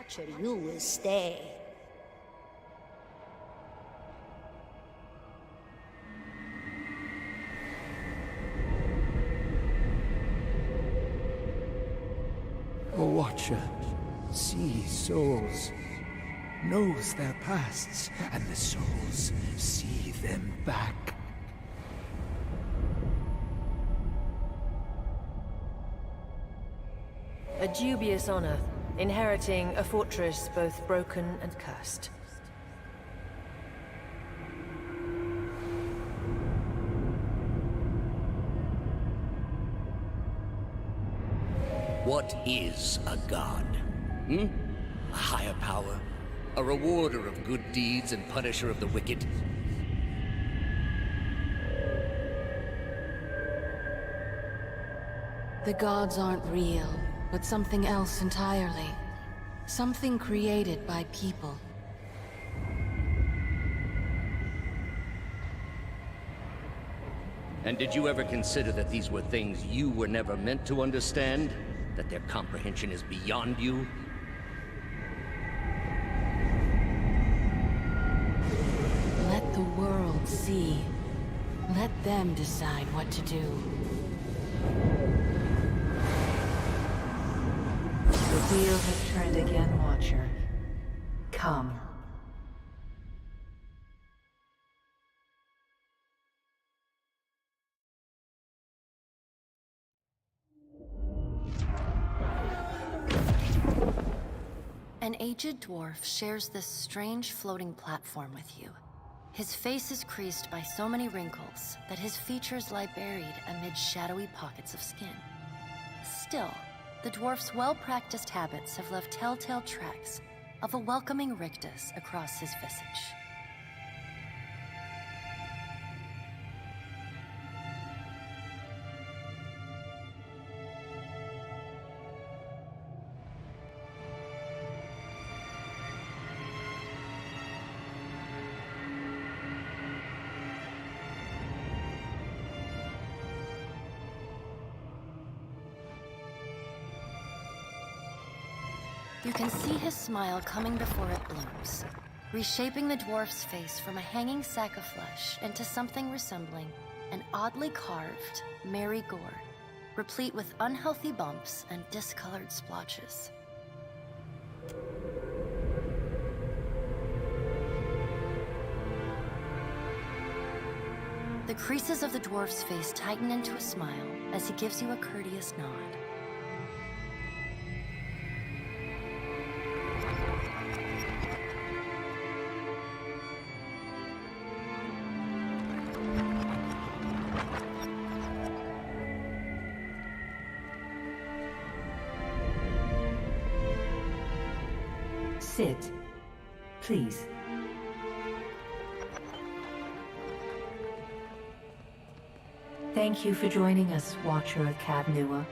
Watcher, you will stay. A Watcher sees souls, knows their pasts, and the souls see them back. A dubious honor, inheriting a fortress both broken and cursed. What is a god? A higher power? A rewarder of good deeds and punisher of the wicked? The gods aren't real, but something else entirely. Something created by people. And did you ever consider that these were things you were never meant to understand? That their comprehension is beyond you? Let the world see. Let them decide what to do. The wheel has turned again, Watcher. Come. An aged dwarf shares this strange floating platform with you. His face is creased by so many wrinkles that his features lie buried amid shadowy pockets of skin. Still, the dwarf's well-practiced habits have left telltale tracks of a welcoming rictus across his visage. You can see his smile coming before it blooms, reshaping the dwarf's face from a hanging sack of flesh into something resembling an oddly carved, merry gourd, replete with unhealthy bumps and discolored splotches. The creases of the dwarf's face tighten into a smile as he gives you a courteous nod. Sit. Please. Thank you for joining us, Watcher of Cav Nua.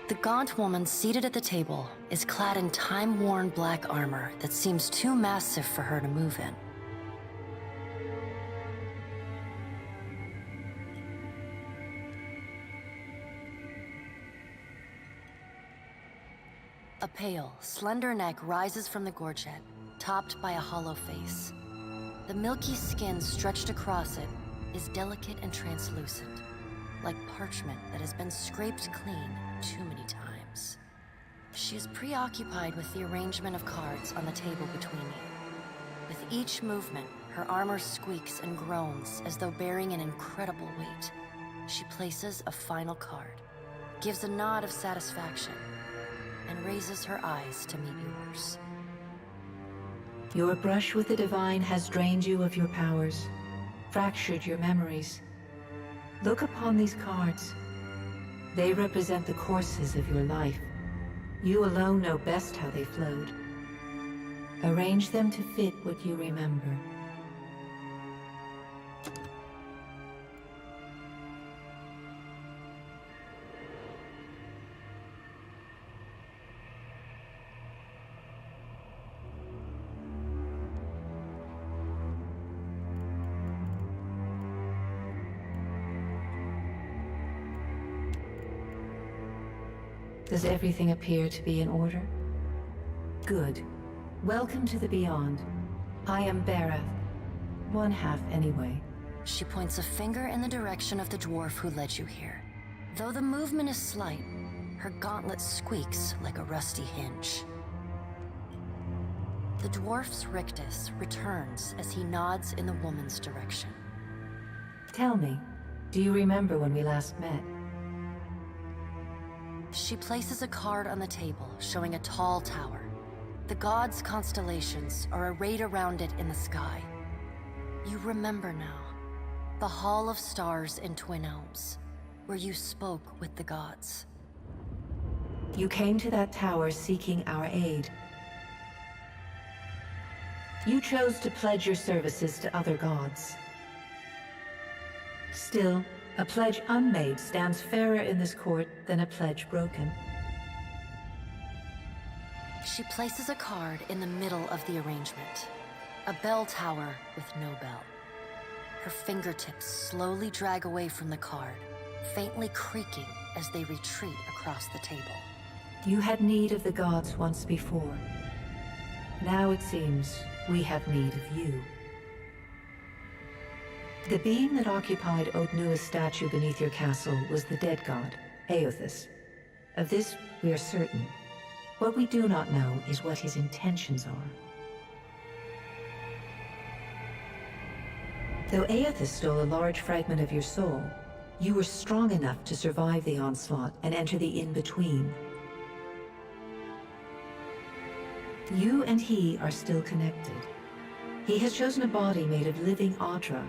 The gaunt woman seated at the table is clad in time-worn black armor that seems too massive for her to move in. A pale, slender neck rises from the gorget, topped by a hollow face. The milky skin stretched across it is delicate and translucent, like parchment that has been scraped clean too many times. She is preoccupied with the arrangement of cards on the table between you. With each movement, her armor squeaks and groans as though bearing an incredible weight. She places a final card, gives a nod of satisfaction, and raises her eyes to meet yours. Your brush with the divine has drained you of your powers, fractured your memories. Look upon these cards. They represent the courses of your life. You alone know best how they flowed. Arrange them to fit what you remember. Does everything appear to be in order? Good. Welcome to the Beyond. I am Bera. One half, anyway. She points a finger in the direction of the dwarf who led you here. Though the movement is slight, her gauntlet squeaks like a rusty hinge. The dwarf's rictus returns as he nods in the woman's direction. Tell me, do you remember when we last met? She places a card on the table showing a tall tower. The gods' constellations are arrayed around it in the sky. You remember now. The Hall of Stars in Twin Elms, where you spoke with the gods. You came to that tower seeking our aid. You chose to pledge your services to other gods. Still, a pledge unmade stands fairer in this court than a pledge broken. She places a card in the middle of the arrangement. A bell tower with no bell. Her fingertips slowly drag away from the card, faintly creaking as they retreat across the table. You had need of the gods once before. Now it seems we have need of you. The being that occupied Odnua's statue beneath your castle was the dead god, Eothas. Of this we are certain. What we do not know is what his intentions are. Though Eothas stole a large fragment of your soul, you were strong enough to survive the onslaught and enter the in-between. You and he are still connected. He has chosen a body made of living Audra,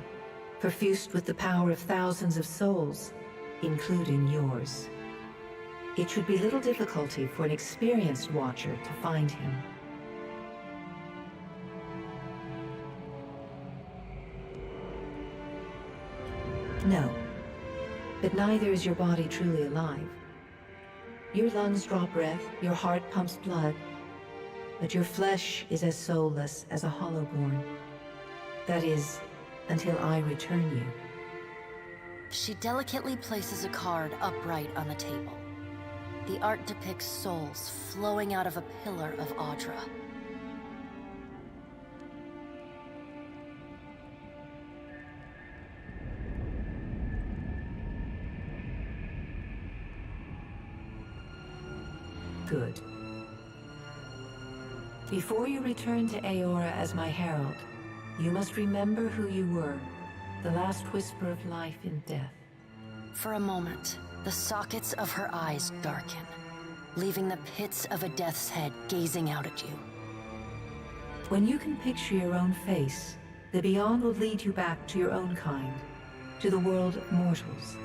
perfused with the power of thousands of souls, including yours. It should be little difficulty for an experienced watcher to find him. No, but neither is your body truly alive. Your lungs draw breath, your heart pumps blood, but your flesh is as soulless as a hollowborn. That is, until I return you. She delicately places a card upright on the table. The art depicts souls flowing out of a pillar of Audra. Good. Before you return to Eora as my herald, you must remember who you were, the last whisper of life in death. For a moment, the sockets of her eyes darken, leaving the pits of a death's head gazing out at you. When you can picture your own face, the Beyond will lead you back to your own kind, to the world of mortals.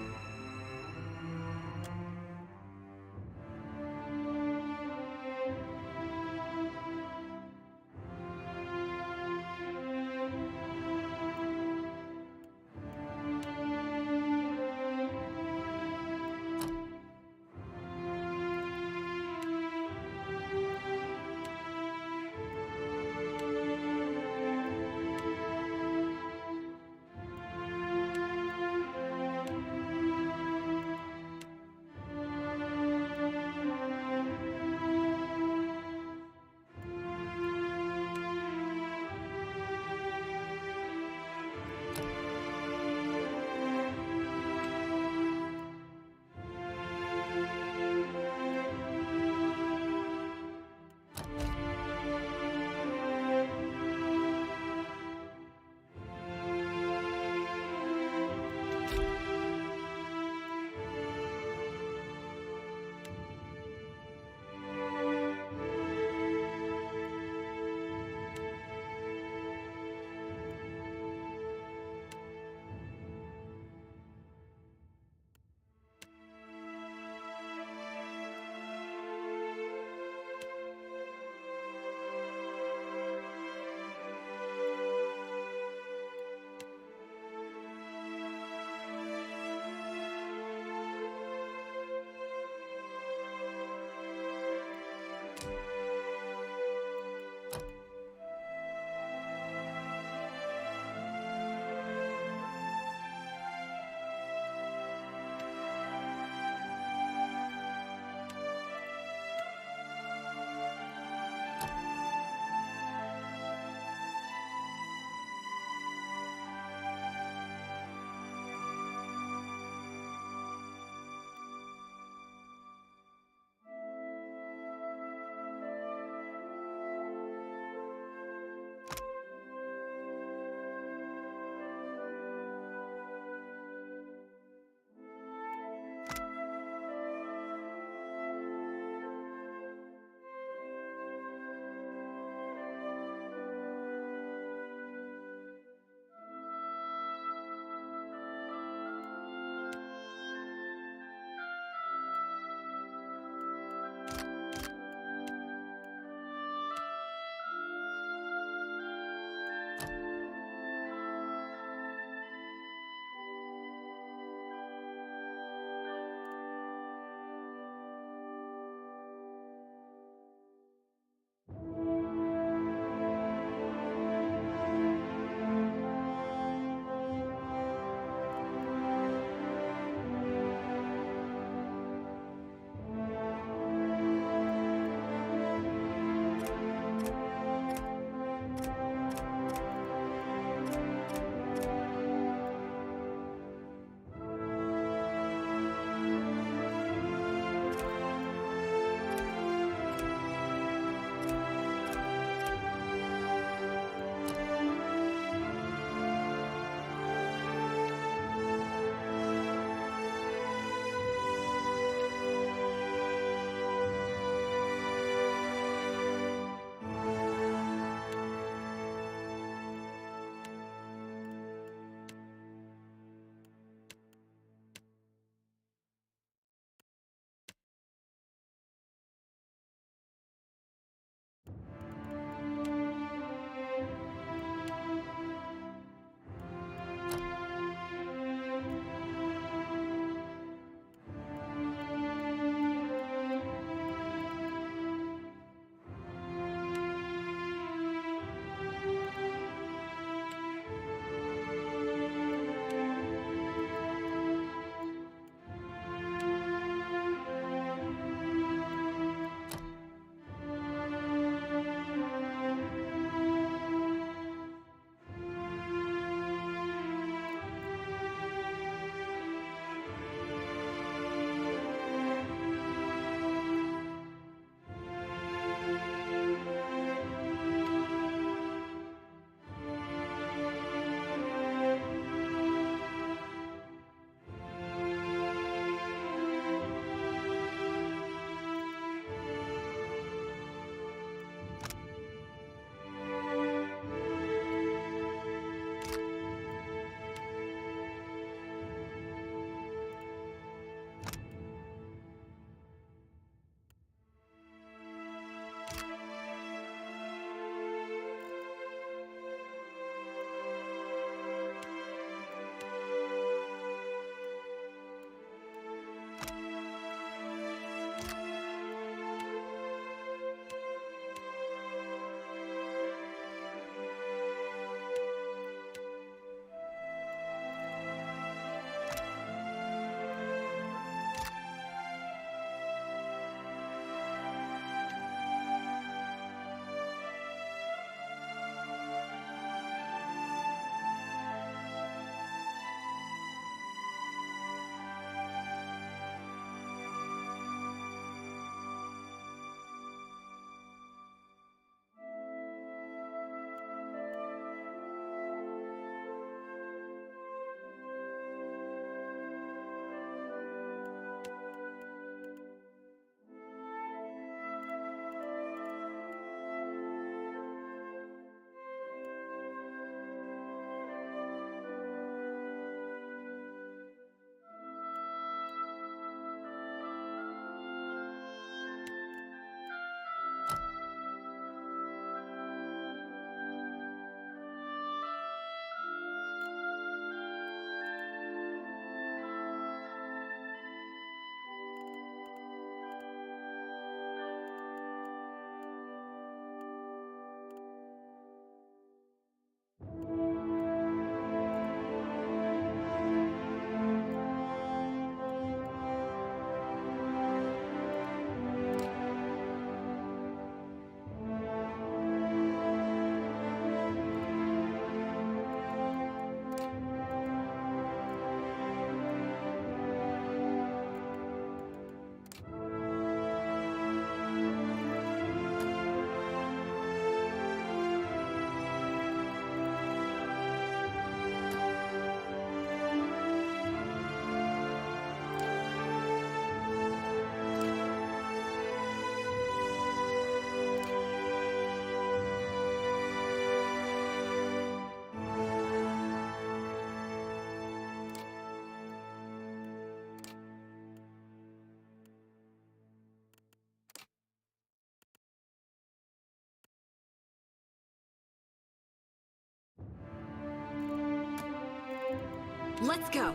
Let's go.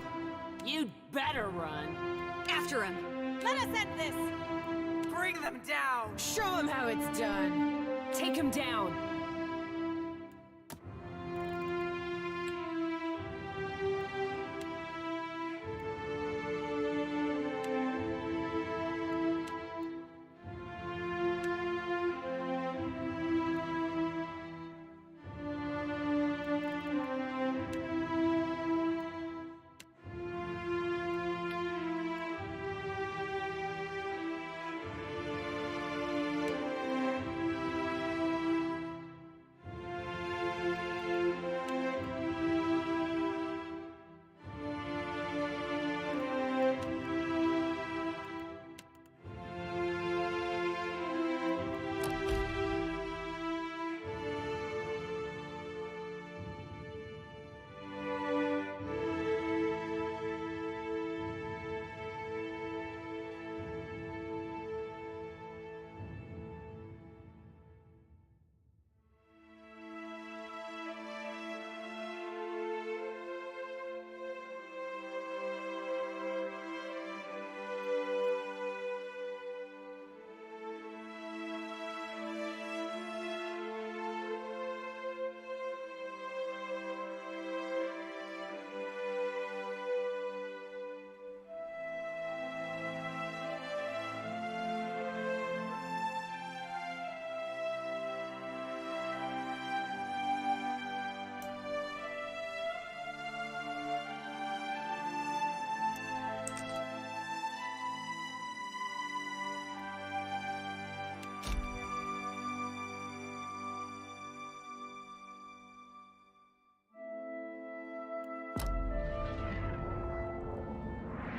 You'd better run. After him. Let us end this! Bring them down! Show him how it's done. Take him down.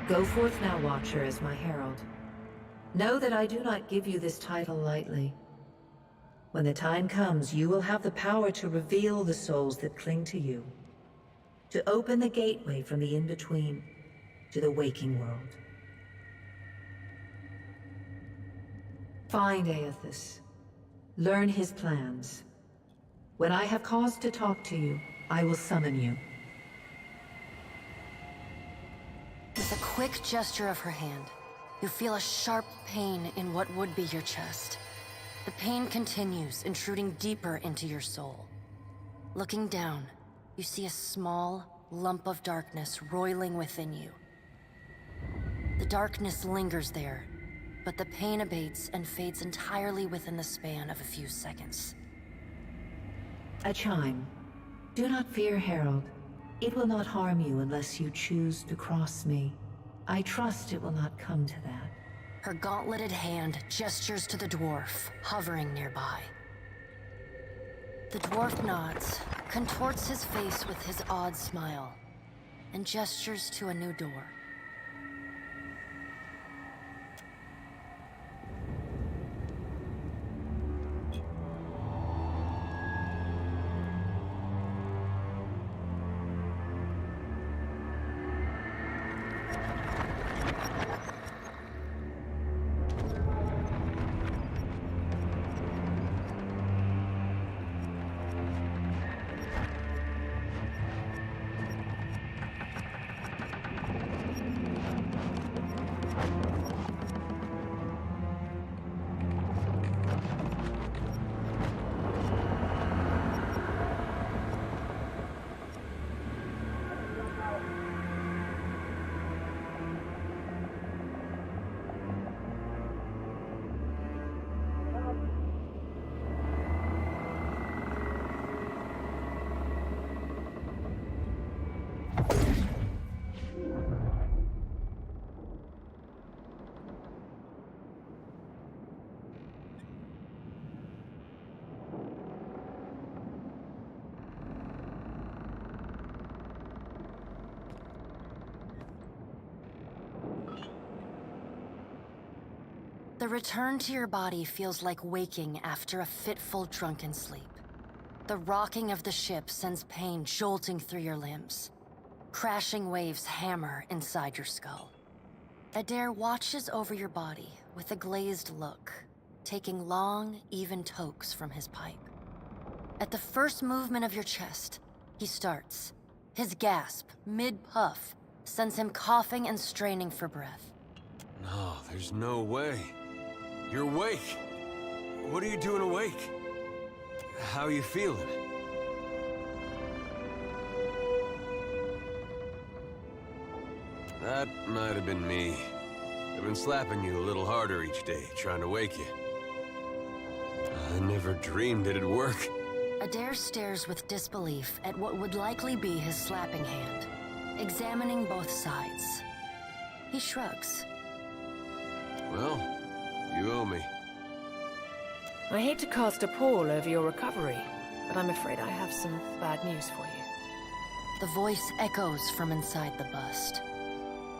Go forth now, Watcher, as my herald. Know that I do not give you this title lightly. When the time comes, you will have the power to reveal the souls that cling to you, to open the gateway from the in-between to the waking world. Find Aethys. Learn his plans. When I have cause to talk to you, I will summon you. With a quick gesture of her hand, you feel a sharp pain in what would be your chest. The pain continues, intruding deeper into your soul. Looking down, you see a small lump of darkness roiling within you. The darkness lingers there, but the pain abates and fades entirely within the span of a few seconds. A chime. Do not fear, Herald. It will not harm you unless you choose to cross me. I trust it will not come to that. Her gauntleted hand gestures to the dwarf, hovering nearby. The dwarf nods, contorts his face with his odd smile, and gestures to a new door. The return to your body feels like waking after a fitful drunken sleep. The rocking of the ship sends pain jolting through your limbs. Crashing waves hammer inside your skull. Adair watches over your body with a glazed look, taking long, even tokes from his pipe. At the first movement of your chest, he starts, His gasp, mid-puff, sends him coughing and straining for breath. No, there's no way. You're awake. What are you doing awake? How are you feeling? That might have been me. I've been slapping you a little harder each day, trying to wake you. I never dreamed it'd work. Adair stares with disbelief at what would likely be his slapping hand, examining both sides. He shrugs. Well, you owe me. I hate to cast a pall over your recovery, but I'm afraid I have some bad news for you. The voice echoes from inside the bust.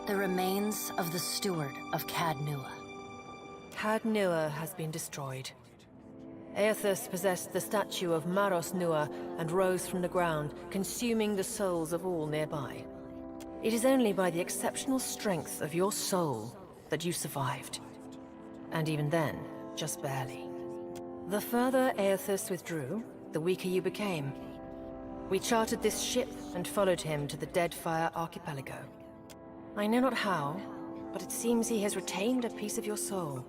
The remains of the steward of Cad Nua. Cad Nua has been destroyed. Aethys possessed the statue of Maros Nua and rose from the ground, consuming the souls of all nearby. It is only by the exceptional strength of your soul that you survived. And even then, just barely. The further Aethys withdrew, the weaker you became. We chartered this ship and followed him to the Deadfire Archipelago. I know not how, but it seems he has retained a piece of your soul,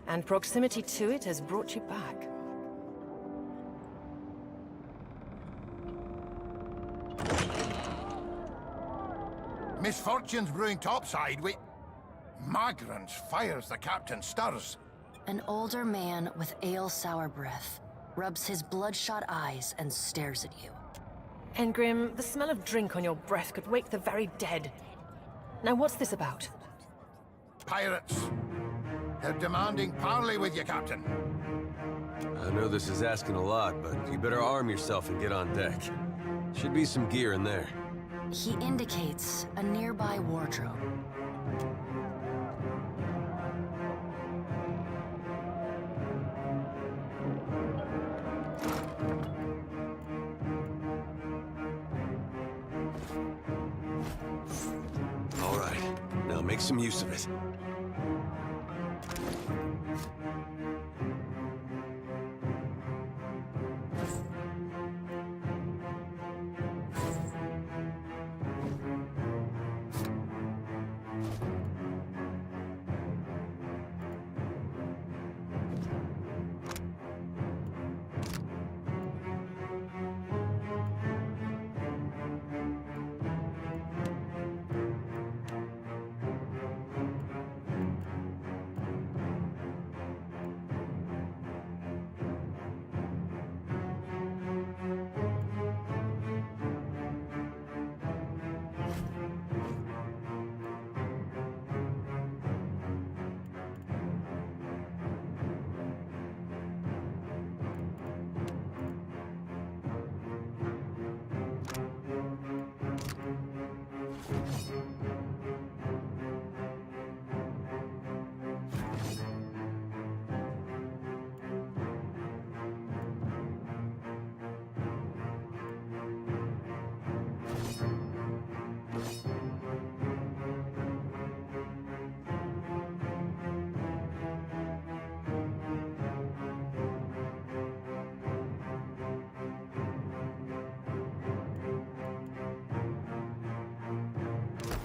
and proximity to it has brought you back. Misfortunes brewing topside. Magrans fires the captain stirs. An older man with ale-sour breath rubs his bloodshot eyes and stares at you. Engrim, the smell of drink on your breath could wake the very dead. Now what's this about? Pirates. They're demanding parley with you, Captain. I know this is asking a lot, but you better arm yourself and get on deck. Should be some gear in there. He indicates a nearby wardrobe. All right, now make some use of it.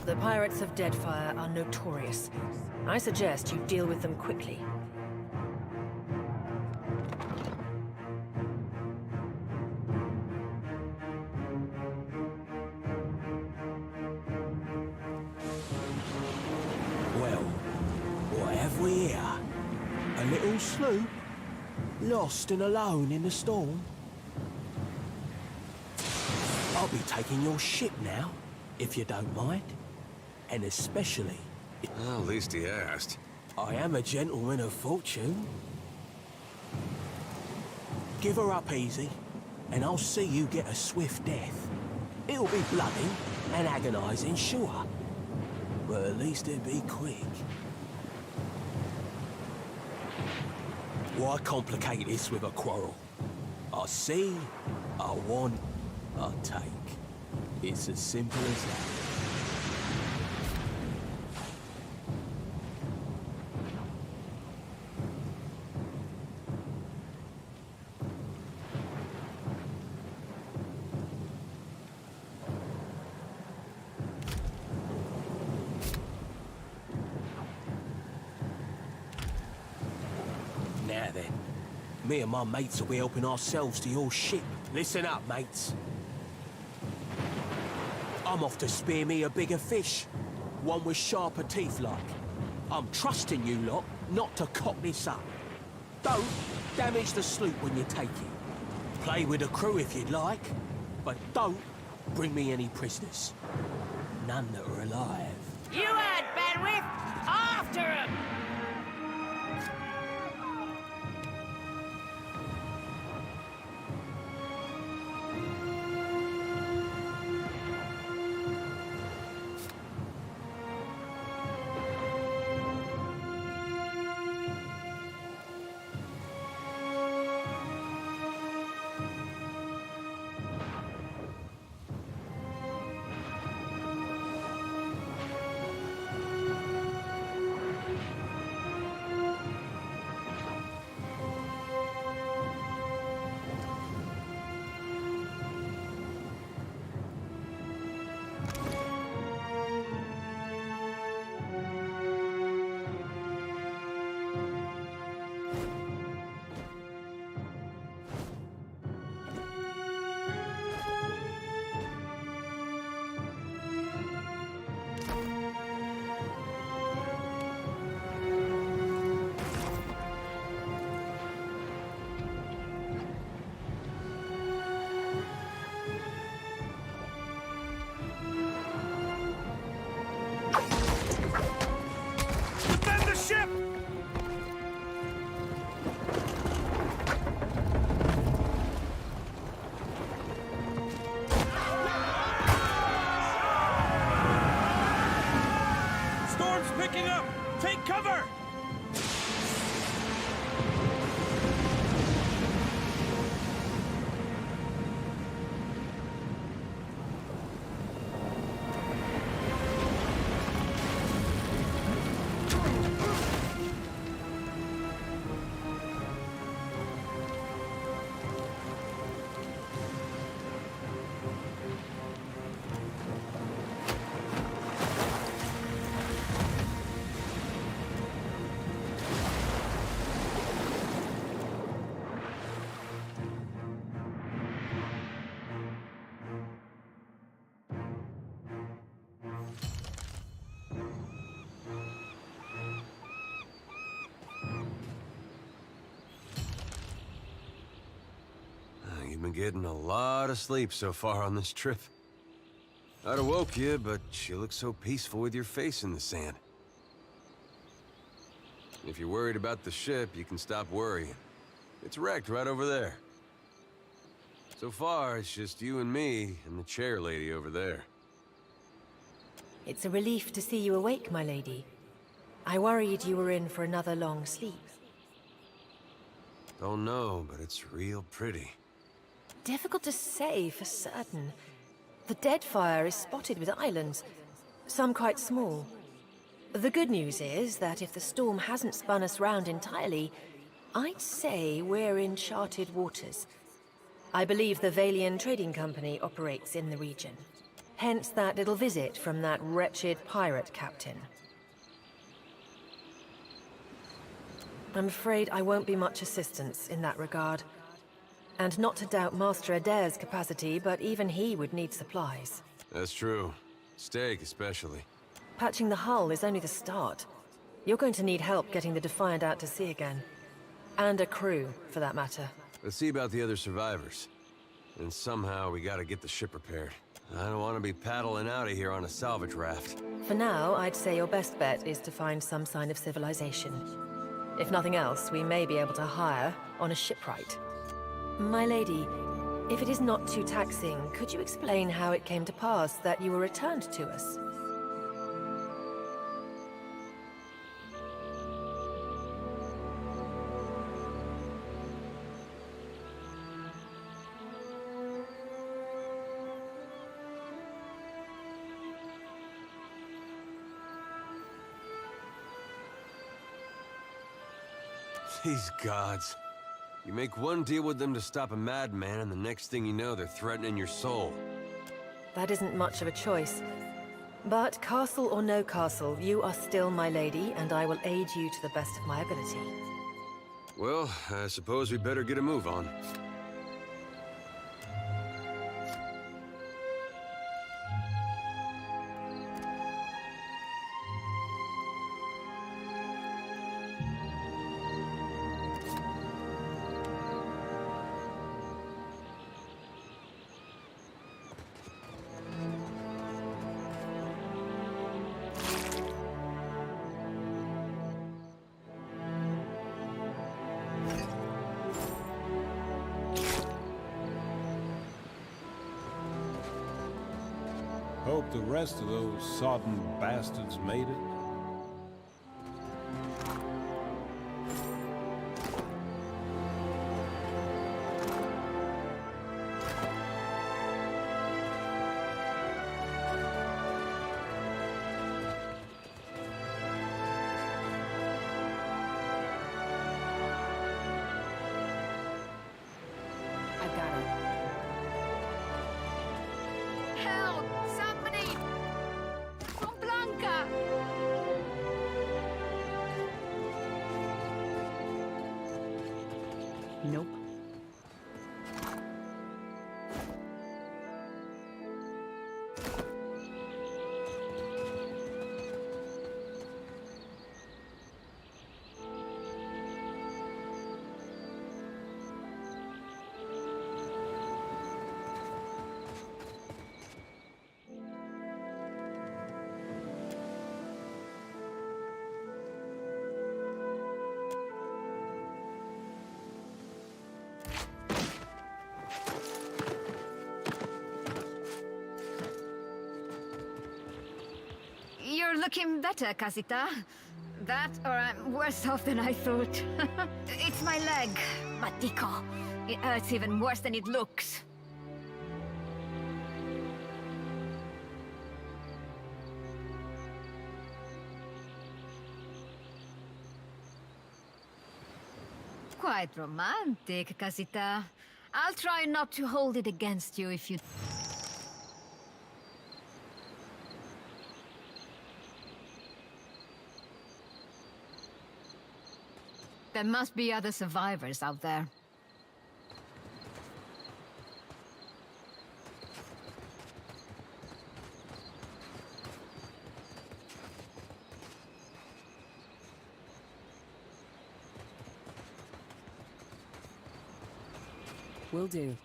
The pirates of Deadfire are notorious. I suggest you deal with them quickly. Well, what have we here? A little sloop? Lost and alone in the storm? I'll be taking your ship now, if you don't mind. And especially... Well, at least he asked. I am a gentleman of fortune. Give her up easy, and I'll see you get a swift death. It'll be bloody and agonizing, sure. But at least it'll be quick. Why complicate this with a quarrel? I see, I want, I take. It's as simple as that. Me and my mates will be helping ourselves to your ship. Listen up, mates. I'm off to spear me a bigger fish. One with sharper teeth like. I'm trusting you lot not to cock this up. Don't damage the sloop when you take it. Play with the crew if you'd like, but don't bring me any prisoners. None that are alive. You heard, Benwith! After him! Defend the ship! Storm's picking up! Take cover! You've been getting a lot of sleep so far on this trip. I'd have woke you, but you look so peaceful with your face in the sand. If you're worried about the ship, you can stop worrying. It's wrecked right over there. So far, it's just you and me and the chair lady over there. It's a relief to see you awake, my lady. I worried you were in for another long sleep. Don't know, but it's real pretty. Difficult to say for certain. The Deadfire is spotted with islands, some quite small. The good news is that if the storm hasn't spun us round entirely, I'd say we're in charted waters. I believe the Valian Trading Company operates in the region. Hence that little visit from that wretched pirate captain. I'm afraid I won't be much assistance in that regard. And not to doubt Master Adair's capacity, but even he would need supplies. That's true. Steak, especially. Patching the hull is only the start. You're going to need help getting the Defiant out to sea again. And a crew, for that matter. Let's see about the other survivors. And somehow we gotta get the ship repaired. I don't want to be paddling out of here on a salvage raft. For now, I'd say your best bet is to find some sign of civilization. If nothing else, we may be able to hire on a shipwright. My lady, if it is not too taxing, could you explain how it came to pass that you were returned to us? These gods. You make one deal with them to stop a madman, and the next thing you know, they're threatening your soul. That isn't much of a choice. But castle or no castle, you are still my lady, and I will aid you to the best of my ability. Well, I suppose we better get a move on. Hope the rest of those sodden bastards made it. I got it. Help! Somebody! From Blanca! Nope. You're looking better, Casita. That, or I'm worse off than I thought. It's my leg, Matico. It hurts even worse than it looks. Quite romantic, Casita. I'll try not to hold it against you if you... There must be other survivors out there. Will do.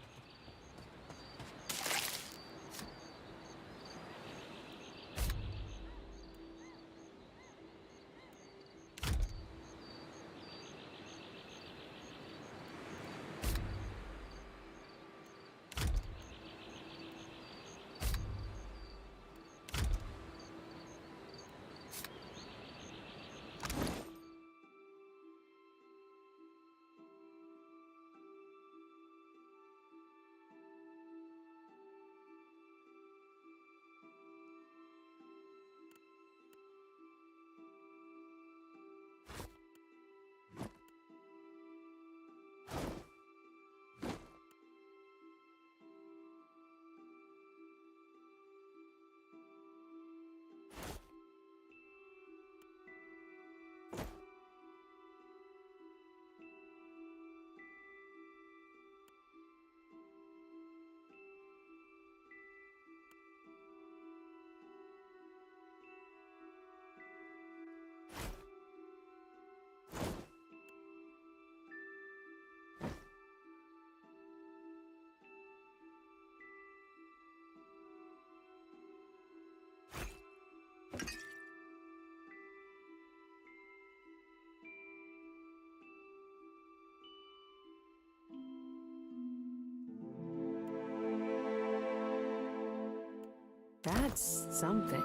That's something.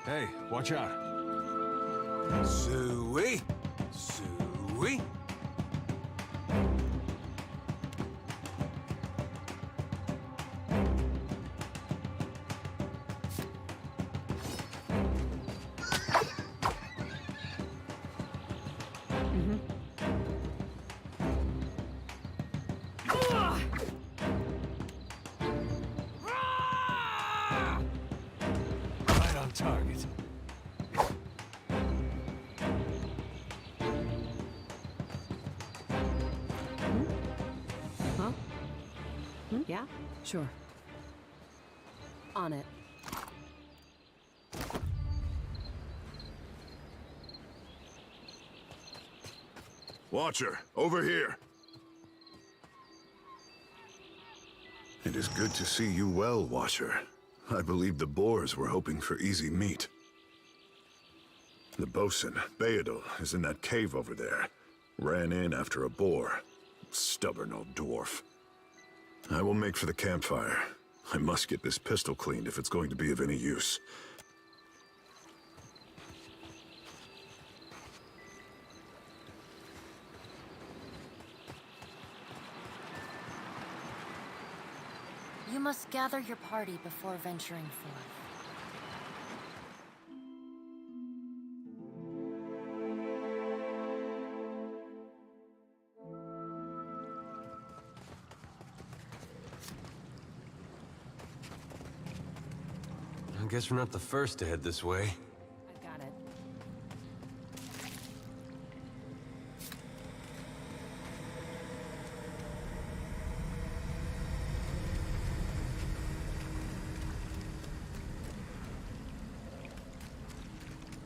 Hey, watch out. Suey! Suey! Sure. On it. Watcher, over here. It is good to see you well, Watcher. I believe the Boars were hoping for easy meat. The bosun, Beedle, is in that cave over there. Ran in after a boar. Stubborn old dwarf. I will make for the campfire. I must get this pistol cleaned if it's going to be of any use. You must gather your party before venturing forth. I guess we're not the first to head this way. I got it.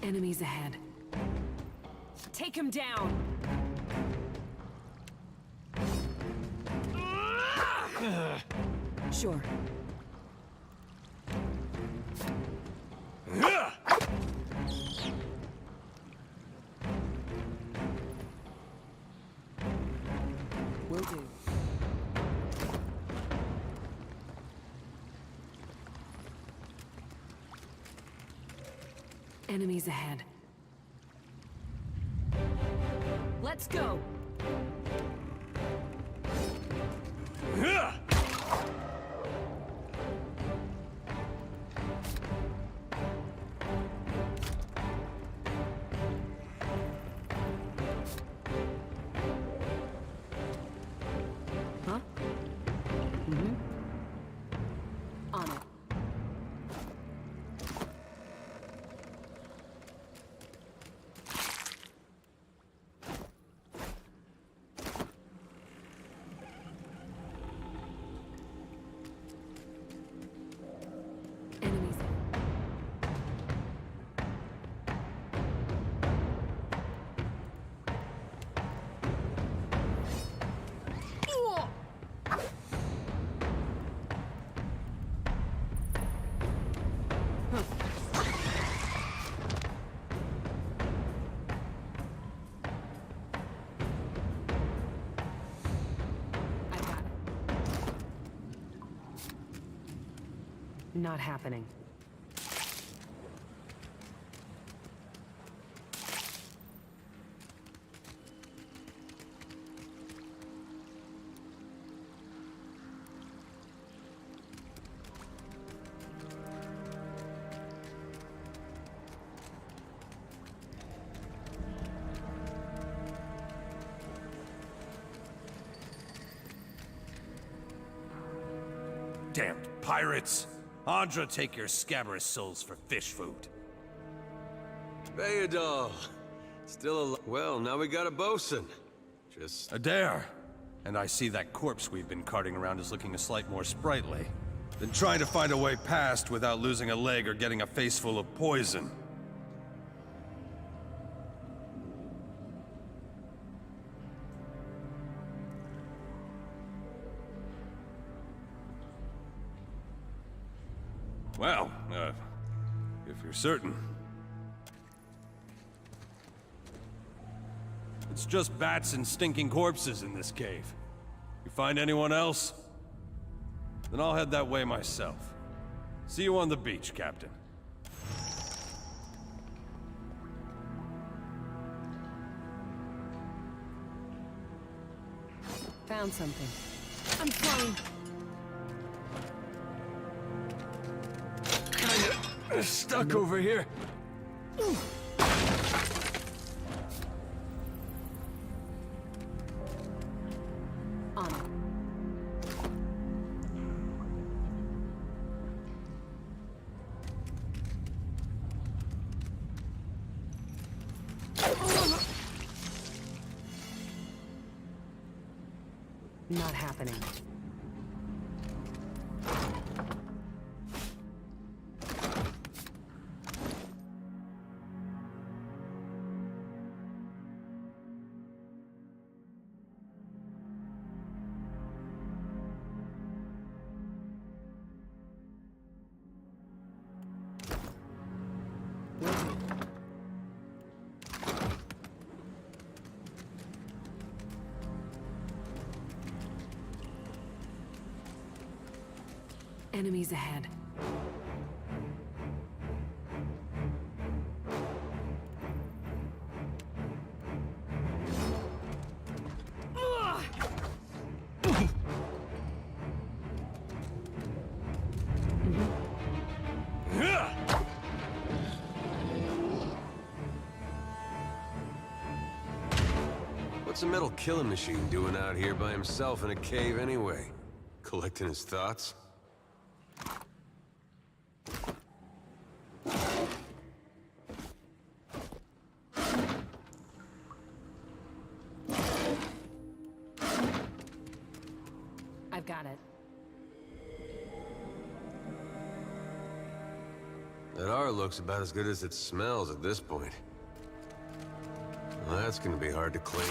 Enemies ahead. Take him down! Sure. Will do. Enemies ahead. Let's go! Huh? Mm-hmm. On it. Enemies. I got it. Not happening. Damned pirates! Andra, take your scabrous souls for fish food. Beedle! Still well, now we got a bosun. Just... Adair! And I see that corpse we've been carting around is looking a slight more sprightly. Been trying to find a way past without losing a leg or getting a face full of poison. Well, if you're certain. It's just bats and stinking corpses in this cave. You find anyone else? Then I'll head that way myself. See you on the beach, Captain. Found something. I'm flying. Stuck over here. On it. Not happening. Enemies ahead. What's a metal killing machine doing out here by himself in a cave anyway? Collecting his thoughts? I've got it. That R looks about as good as it smells at this point. Well, that's gonna be hard to clean.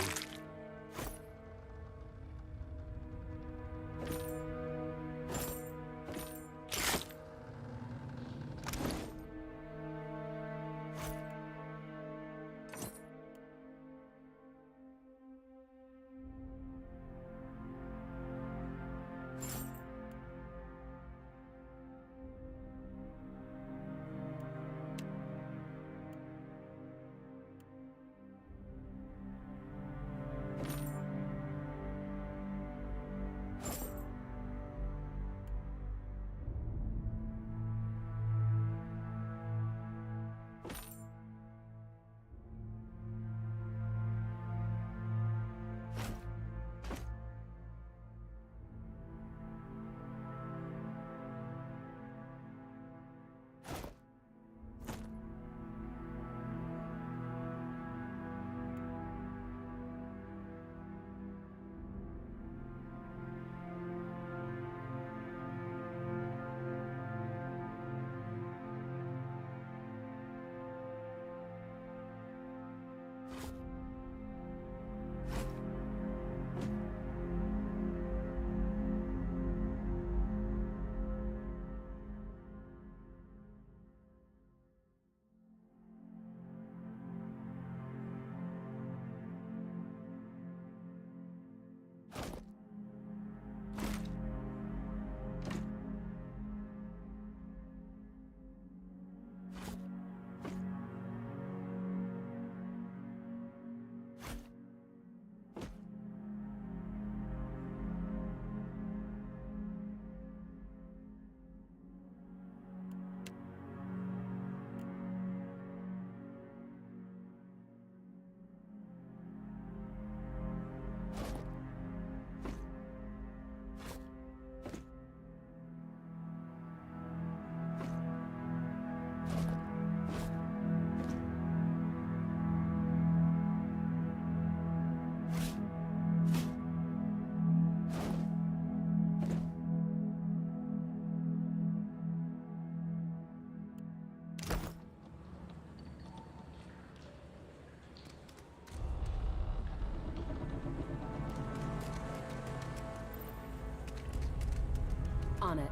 On it.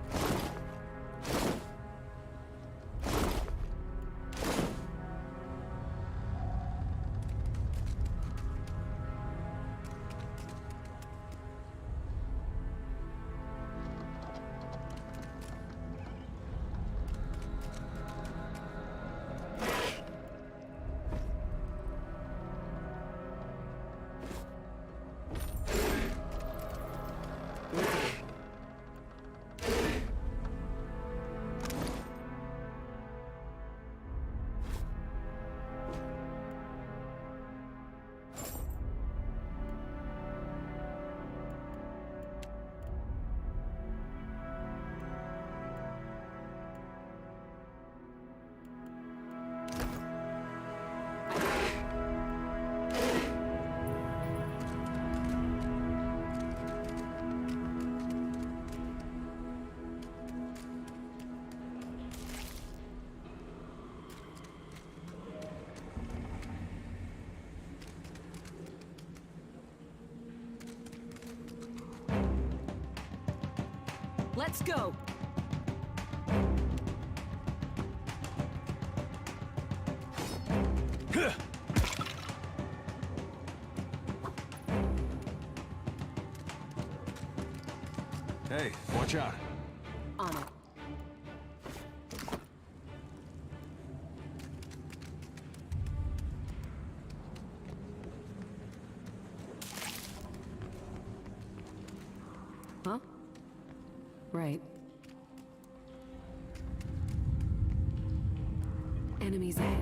Let's go! Hey, watch out. On it. Right. Enemies ahead.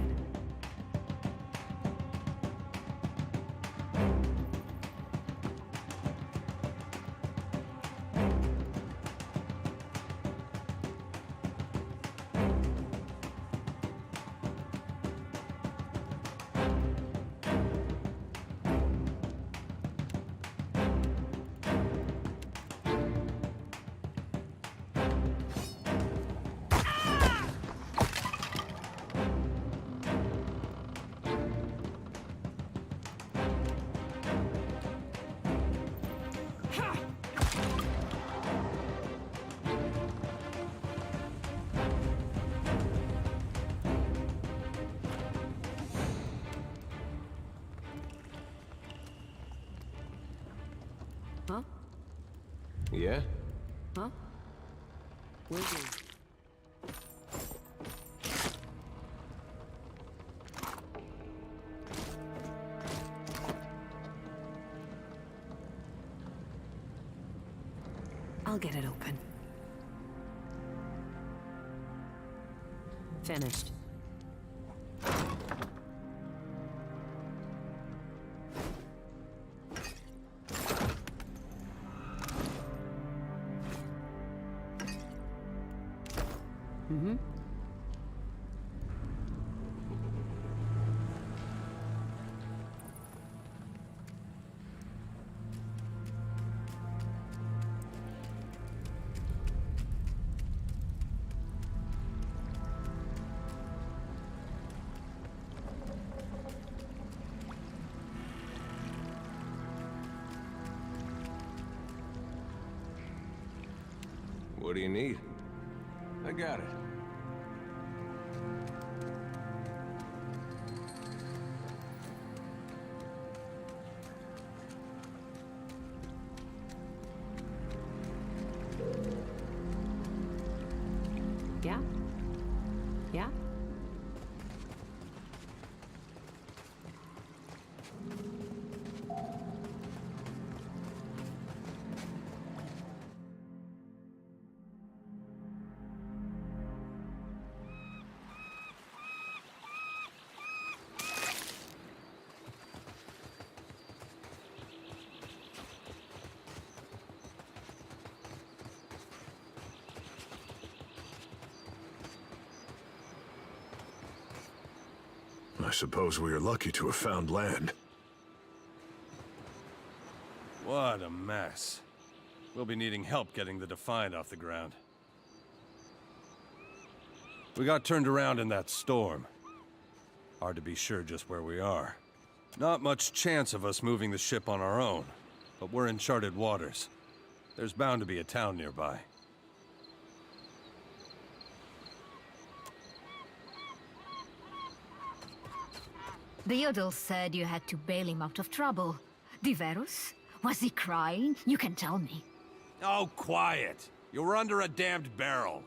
Huh? Yeah? Huh? Will do. I'll get it open. Finished. Mm-hmm. What do you need? I got it. Yeah? Yeah? I suppose we are lucky to have found land. What a mess. We'll be needing help getting the Defiant off the ground. We got turned around in that storm. Hard to be sure just where we are. Not much chance of us moving the ship on our own, but we're in charted waters. There's bound to be a town nearby. The Yodel said you had to bail him out of trouble. Diverus? Was he crying? You can tell me. Oh, quiet! You were under a damned barrel.